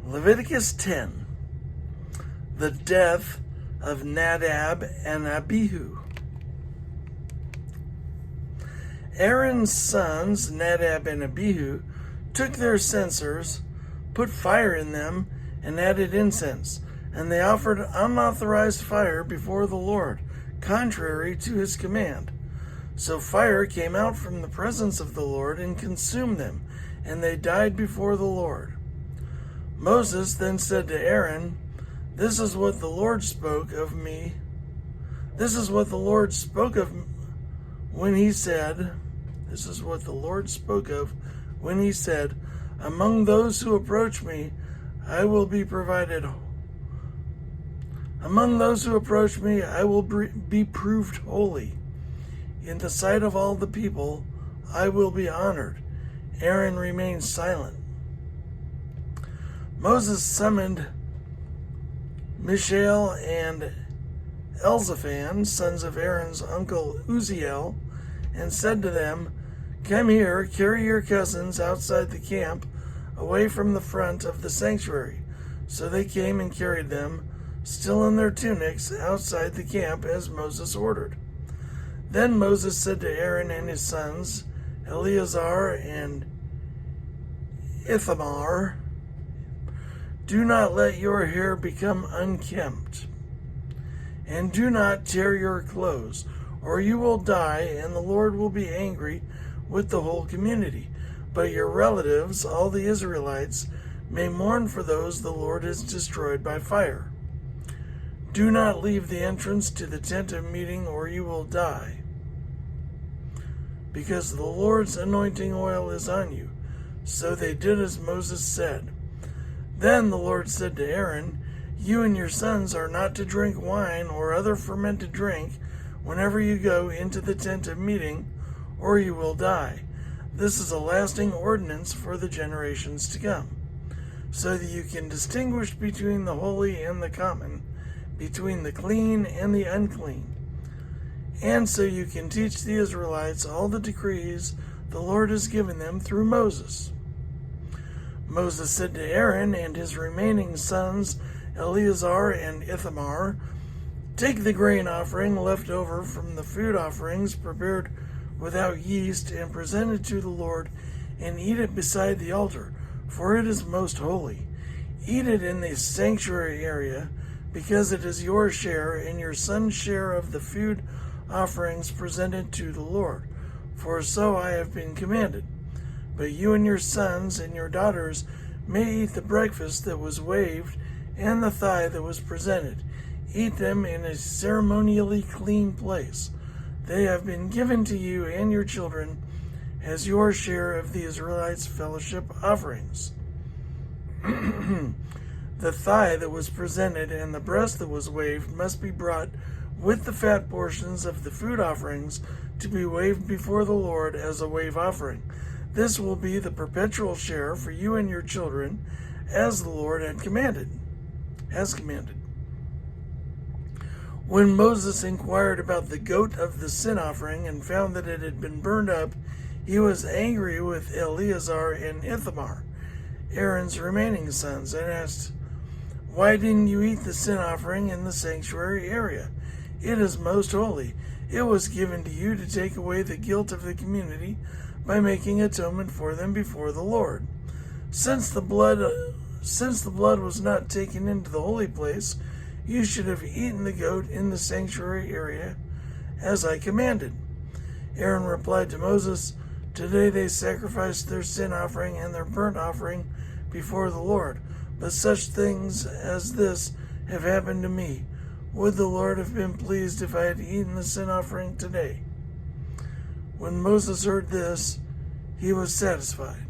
Leviticus 10. The death of Nadab and Abihu. Aaron's sons, Nadab and Abihu, took their censers, put fire in them, and added incense, and they offered unauthorized fire before the Lord, contrary to his command. So fire came out from the presence of the Lord and consumed them, and they died before the Lord. Moses then said to Aaron, "This is what the Lord spoke of me. This is what the Lord spoke of when he said, among those who approach me, I will be provided. Among those who approach me, I will be proved holy. In the sight of all the people, I will be honored." Aaron remained silent. Moses summoned Mishael and Elzaphan, sons of Aaron's uncle Uzziel, and said to them, "Come here, carry your cousins outside the camp, away from the front of the sanctuary." So they came and carried them, still in their tunics, outside the camp as Moses ordered. Then Moses said to Aaron and his sons, Eleazar and Ithamar, "Do not let your hair become unkempt, and do not tear your clothes, or you will die, and the Lord will be angry with the whole community. But your relatives, all the Israelites, may mourn for those the Lord has destroyed by fire. Do not leave the entrance to the tent of meeting, or you will die, because the Lord's anointing oil is on you." So they did as Moses said. Then the Lord said to Aaron, "You and your sons are not to drink wine or other fermented drink whenever you go into the tent of meeting, or you will die. This is a lasting ordinance for the generations to come, so that you can distinguish between the holy and the common, between the clean and the unclean, and so you can teach the Israelites all the decrees the Lord has given them through Moses." Moses said to Aaron and his remaining sons, Eleazar and Ithamar, "Take the grain offering left over from the food offerings prepared without yeast and presented to the Lord, and eat it beside the altar, for it is most holy. Eat it in the sanctuary area, because it is your share and your son's share of the food offerings presented to the Lord, for so I have been commanded. But you and your sons and your daughters may eat the breakfast that was waved and the thigh that was presented. Eat them in a ceremonially clean place. They have been given to you and your children as your share of the Israelites' fellowship offerings. The thigh that was presented and the breast that was waved must be brought with the fat portions of the food offerings to be waved before the Lord as a wave offering. This will be the perpetual share for you and your children, as the Lord has commanded. When Moses inquired about the goat of the sin offering and found that it had been burned up, he was angry with Eleazar and Ithamar, Aaron's remaining sons, and asked, "Why didn't you eat the sin offering in the sanctuary area? It is most holy. It was given to you to take away the guilt of the community by making atonement for them before the Lord. Since the blood was not taken into the holy place, you should have eaten the goat in the sanctuary area, as I commanded." Aaron replied to Moses, "Today they sacrificed their sin offering and their burnt offering before the Lord, but such things as this have happened to me. Would the Lord have been pleased if I had eaten the sin offering today?" When Moses heard this, he was satisfied.